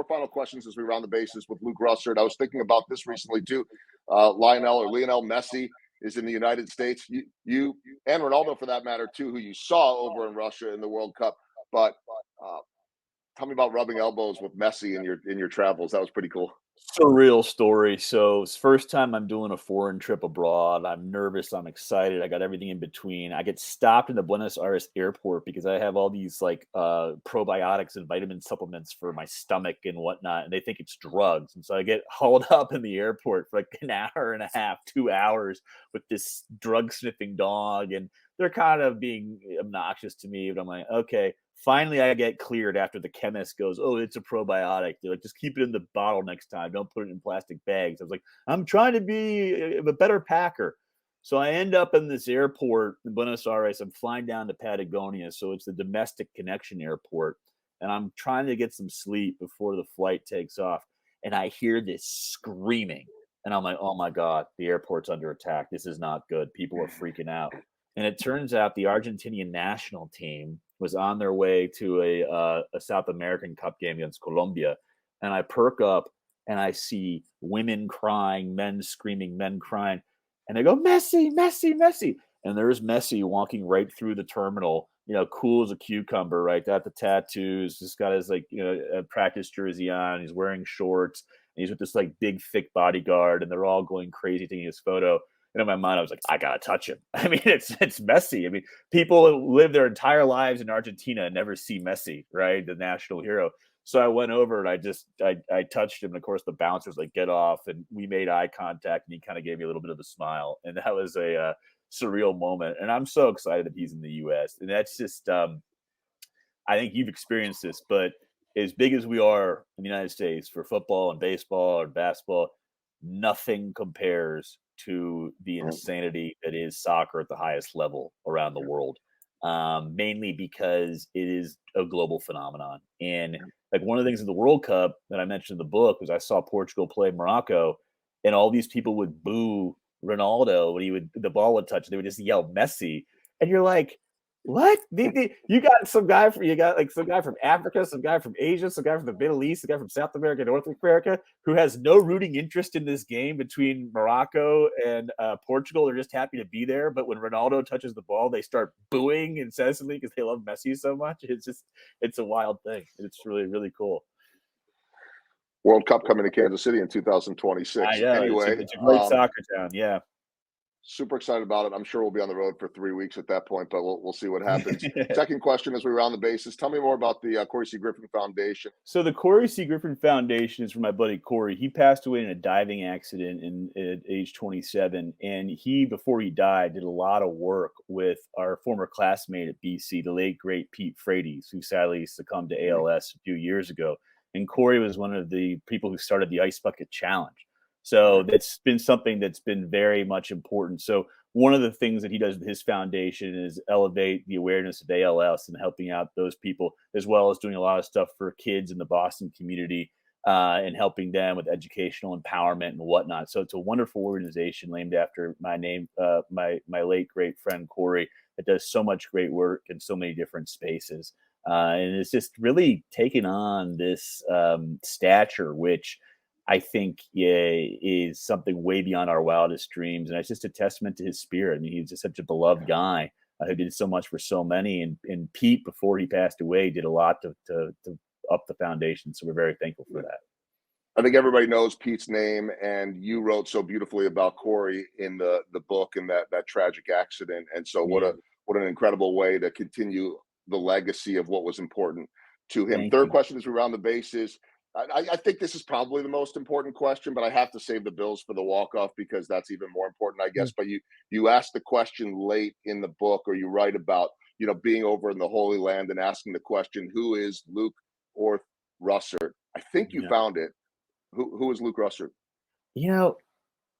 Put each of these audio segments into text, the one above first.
4 final questions as we round the bases with Luke Russert. I was thinking about this recently too. Lionel Messi is in the United States. You and Ronaldo, for that matter, too, who you saw over in Russia in the World Cup. But tell me about rubbing elbows with Messi in your travels. That was pretty cool. Surreal story. So it's first time I'm doing a foreign trip abroad. I'm nervous. I'm excited. I got everything in between. I get stopped in the Buenos Aires airport because I have all these like probiotics and vitamin supplements for my stomach and whatnot, and they think it's drugs. And so I get hauled up in the airport for like an hour and a half, 2 hours with this drug sniffing dog, and they're kind of being obnoxious to me. But I'm like, okay. Finally, I get cleared after the chemist goes, oh, it's a probiotic. They're like, just keep it in the bottle next time. Don't put it in plastic bags. I was like, I'm trying to be a better packer. So I end up in this airport in Buenos Aires. I'm flying down to Patagonia. So it's the domestic connection airport. And I'm trying to get some sleep before the flight takes off. And I hear this screaming. And I'm like, oh, my God, the airport's under attack. This is not good. People are freaking out. And it turns out the Argentinian national team was on their way to a South American Cup game against Colombia. And I perk up and I see women crying, men screaming, men crying. And they go, Messi, Messi, Messi. And there's Messi walking right through the terminal, cool as a cucumber, right? Got the tattoos, just got his a practice jersey on. He's wearing shorts. And he's with this like big, thick bodyguard. And they're all going crazy taking his photo. And in my mind, I was like, I gotta touch him. I mean, it's Messi. I mean, people live their entire lives in Argentina and never see Messi, right? The national hero. So I went over and I touched him. And of course, the bouncers like, get off. And we made eye contact and he kind of gave me a little bit of a smile. And that was a surreal moment. And I'm so excited that he's in the US. And that's just, I think you've experienced this, but as big as we are in the United States for football and baseball or basketball, nothing compares to the insanity that is soccer at the highest level around the world, mainly because it is a global phenomenon. And like one of the things in the World Cup that I mentioned in the book was I saw Portugal play Morocco, and all these people would boo Ronaldo when the ball would touch. They would just yell Messi, and you're like, what? You got some guy from Africa, some guy from Asia, some guy from the Middle East, a guy from South America, North America, who has no rooting interest in this game between Morocco and Portugal. They're just happy to be there. But when Ronaldo touches the ball, they start booing incessantly because they love Messi so much. It's a wild thing. It's really, really cool. World Cup coming to Kansas City in 2026. I know. Anyway, it's a great soccer town. Yeah. Super excited about it. I'm sure we'll be on the road for 3 weeks at that point, but we'll see what happens. Second question as we round the bases. Tell me more about the Corey C. Griffin Foundation. So the Corey C. Griffin Foundation is for my buddy Corey. He passed away in a diving accident at age 27. And before he died, did a lot of work with our former classmate at BC, the late, great Pete Frates, who sadly succumbed to ALS a few years ago. And Corey was one of the people who started the Ice Bucket Challenge. So that's been something that's been very much important. So one of the things that he does with his foundation is elevate the awareness of ALS and helping out those people, as well as doing a lot of stuff for kids in the Boston community and helping them with educational empowerment and whatnot. So it's a wonderful organization named after my late great friend Corey that does so much great work in so many different spaces. And it's just really taken on this stature, which I think is something way beyond our wildest dreams. And it's just a testament to his spirit. I mean, he's just such a beloved guy who did so much for so many. And Pete, before he passed away, did a lot to up the foundation. So we're very thankful for that. I think everybody knows Pete's name, and you wrote so beautifully about Corey in the book and that tragic accident. And so what an incredible way to continue the legacy of what was important to him. Third question as we round the bases. I think this is probably the most important question, but I have to save the Bills for the walk-off because that's even more important, I guess. But you asked the question late in the book, or you write about, being over in the Holy Land and asking the question, who is Luke Russert? I think you found it. Who is Luke Russert?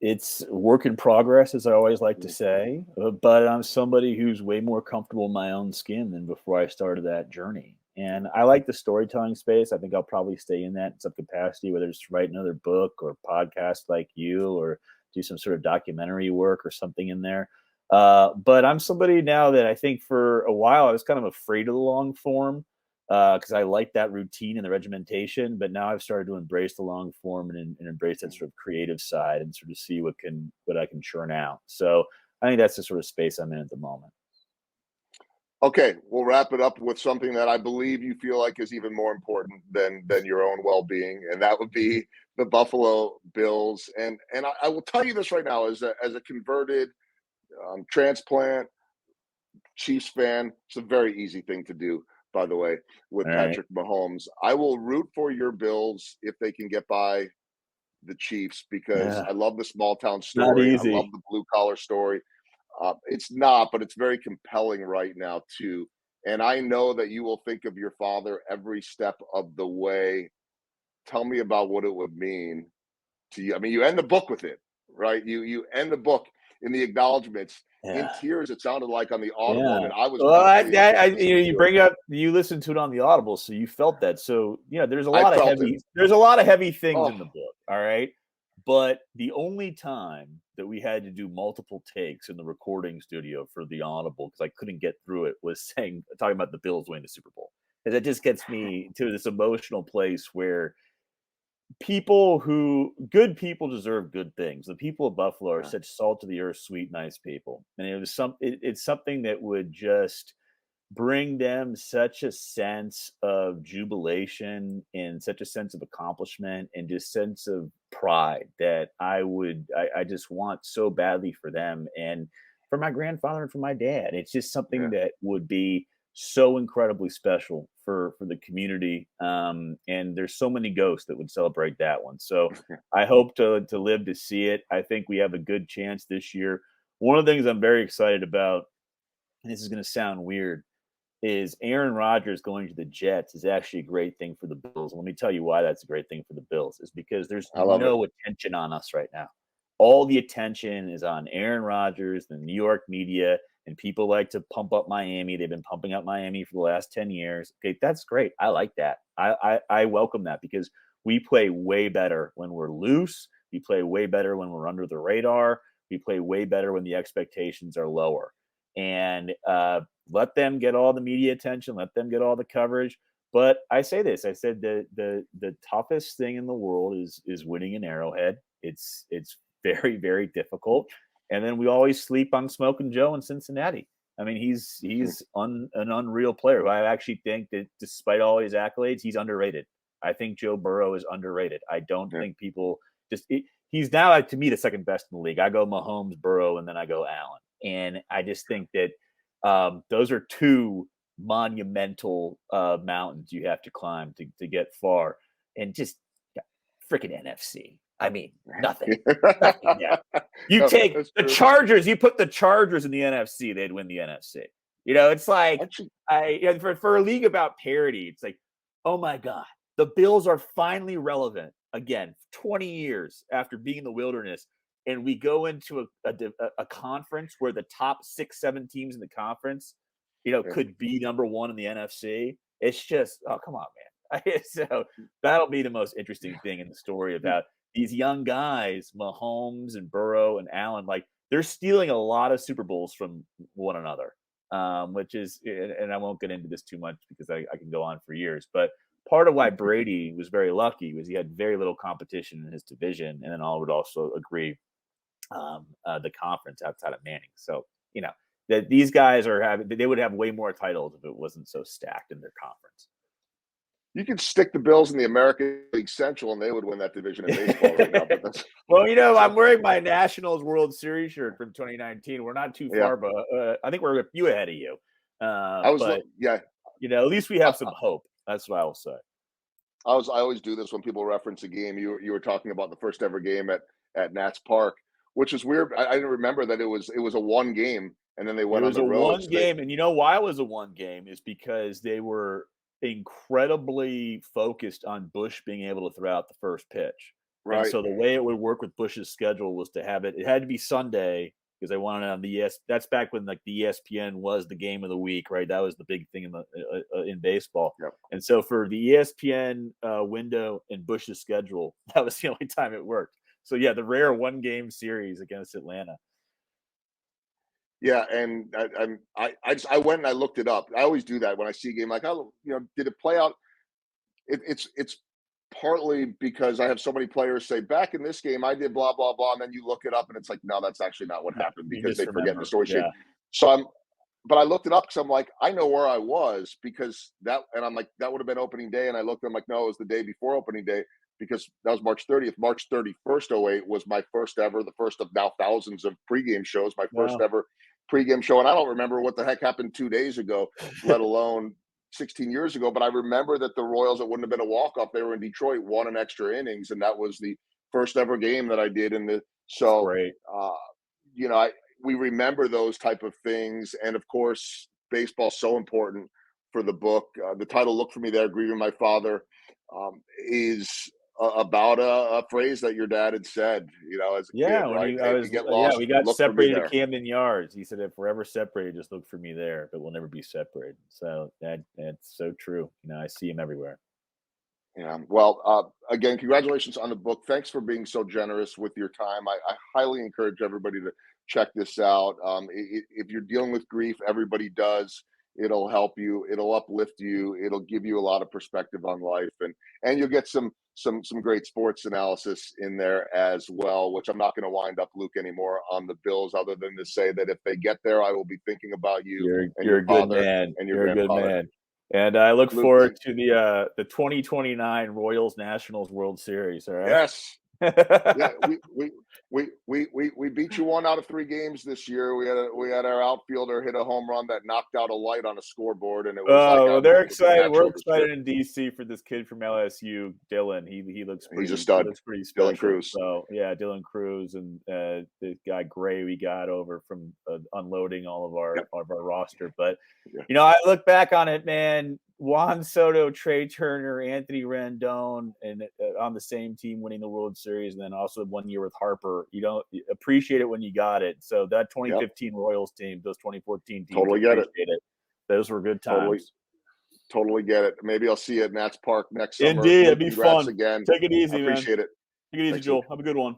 It's work in progress, as I always like to say, but I'm somebody who's way more comfortable in my own skin than before I started that journey. And I like the storytelling space. I think I'll probably stay in that in some capacity, whether it's write another book or podcast like you, or do some sort of documentary work or something in there. But I'm somebody now that I think for a while I was kind of afraid of the long form. because I like that routine and the regimentation. But now I've started to embrace the long form and embrace that sort of creative side and sort of see what I can churn out. So I think that's the sort of space I'm in at the moment. Okay, we'll wrap it up with something that I believe you feel like is even more important than your own well-being, and that would be the Buffalo Bills. And I will tell you this right now, as a converted transplant Chiefs fan, it's a very easy thing to do, by the way, with All right. Patrick Mahomes. I will root for your Bills if they can get by the Chiefs because Yeah. I love the small town Not story. I love easy. the blue collar story. It's not, but it's very compelling right now too. And I know that you will think of your father every step of the way. Tell me about what it would mean to you. I mean, you end the book with it, right? You end the book in the acknowledgments in Yeah. tears. It sounded like on the Audible. I Yeah. mean, I was Well, actually able to you listen you to it. bring up you listened to it on the Audible, so you felt that. So yeah, I felt it. there's a lot of heavy things Oh, in the book. All right. But the only time that we had to do multiple takes in the recording studio for the Audible because I couldn't get through it was talking about the Bills winning the Super Bowl. And that just gets me to this emotional place where good people deserve good things. The people of Buffalo are yeah, such salt of the earth, sweet, nice people. And it's something that would just bring them such a sense of jubilation and such a sense of accomplishment and just sense of pride that I just want so badly for them and for my grandfather and for my dad. It's just something yeah. that would be so incredibly special for the community. And there's so many ghosts that would celebrate that one. So I hope to live to see it. I think we have a good chance this year. One of the things I'm very excited about, and this is going to sound weird, is Aaron Rodgers going to the Jets is actually a great thing for the Bills. And let me tell you why that's a great thing for the Bills is because there's I love it. no attention on us right now. All the attention is on Aaron Rodgers, the New York media, and people like to pump up Miami. They've been pumping up Miami for the last 10 years. Okay, that's great. I like that. I welcome that because we play way better when we're loose. We play way better when we're under the radar. We play way better when the expectations are lower. And let them get all the media attention, let them get all the coverage. But I say this: I said the toughest thing in the world is winning an Arrowhead. It's very difficult. And then we always sleep on Smoking Joe in Cincinnati. I mean, an unreal player. I actually think that despite all his accolades, he's underrated. I think Joe Burrow is underrated. I don't Yeah. think people he's now to me the second best in the league. I go Mahomes, Burrow, and then I go Allen. And I just think that those are two monumental mountains you have to climb to get far. And just freaking NFC. I mean, nothing. Nothing. Yeah. You No, take that's the true. Chargers, you put the Chargers in the NFC, they'd win the NFC. It's like Actually, for a league about parity, it's like, oh my God, the Bills are finally relevant again, 20 years after being in the wilderness. And we go into a conference where the top 6, 7 teams in the conference, yeah. could be number one in the NFC. It's just, oh, come on, man. So that'll be the most interesting thing in the story about these young guys, Mahomes and Burrow and Allen. Like they're stealing a lot of Super Bowls from one another, which is, and I won't get into this too much because I can go on for years. But part of why Brady was very lucky was he had very little competition in his division, and then all would also agree the conference outside of Manning. So that these guys they would have way more titles if it wasn't so stacked in their conference. You could stick the Bills in the American League Central, and they would win that division in baseball right now. But that's Well, so. I'm wearing my Nationals World Series shirt from 2019. We're not too Yeah, far, but I think we're a few ahead of you. I was. But Yeah, at least we have I, some hope. That's what I will say. I always do this when people reference a game. You were talking about the first ever game at Nats Park, which is weird. I didn't remember that it was a one game, and then they It went on was the a road. one So they game, and you know why it was a one game is because they were incredibly focused on Bush being able to throw out the first pitch. And right. so the way it would work with Bush's schedule was to have it had to be Sunday because they wanted it on the that's back when like the ESPN was the game of the week, right? That was the big thing in baseball. Yep. And so for the ESPN window and Bush's schedule, that was the only time it worked. So yeah, the rare one game series against Atlanta. Yeah, and I went and I looked it up. I always do that when I see a game. Like, oh, did it play out? It's partly because I have so many players say back in this game I did blah blah blah, and then you look it up and it's like, no, that's actually not what happened You because they forget the misremember. story sheet. Yeah. So but I looked it up because I'm like, I know where I was because and I'm like, that would have been opening day, and I looked, I'm like, no, it was the day before opening day because that was March 30th. March 31st, '08 was my first ever, the first of now thousands of pregame shows, my first Wow. ever pregame show, and I don't remember what the heck happened 2 days ago, let alone 16 years ago. But I remember that the Royals, it wouldn't have been a walk-off. They were in Detroit, won an extra innings, and that was the first ever game that I did in the That's so great. we remember those type of things. And of course, baseball's so important for the book. The title, Look for Me There, Grieving My Father, is about a phrase that your dad had said, as a kid, Yeah, when right? he Hey, I if you was get yeah, lost, we got look for me separated at there. Camden Yards. He said, "If we're ever separated, just look for me there, but we'll never be separated." So that's so true. I see him everywhere. Yeah. Well, again, congratulations on the book. Thanks for being so generous with your time. I highly encourage everybody to check this out. If you're dealing with grief, everybody does. It'll help you. It'll uplift you. It'll give you a lot of perspective on life, and you'll get some great sports analysis in there as well. Which I'm not going to wind up Luke anymore on the Bills, other than to say that if they get there, I will be thinking about you and You're your a good father man. and your You're a good grandfather. man. And I look Luke, forward thank to the 2029 Royals Nationals World Series. All right. yes. Yeah, we beat you 1 out of 3 games this year. We had our outfielder hit a home run that knocked out a light on a scoreboard, and it was like Well, they're it was a excited. catch We're over excited strip. in DC for this kid from LSU, Dylan. He looks He's a he stud, looks pretty Dylan special. Cruz. So yeah, Dylan Cruz and the guy Gray we got over from unloading all Yep. of our roster. But Yeah. I look back on it, man. Juan Soto, Trey Turner, Anthony Rendon, and on the same team winning the World Series, and then also 1 year with Harper. You appreciate it when you got it. So that Yep. 2015 Royals team, those 2014 teams, Totally get it. appreciate it. Those were good Totally, times. totally get it. Maybe I'll see you at Nats Park next summer. Indeed, it'd Luke, be congrats fun. again. Take it I easy, man. appreciate it. Take it easy, Thanks, Luke. Joel. Have a good one.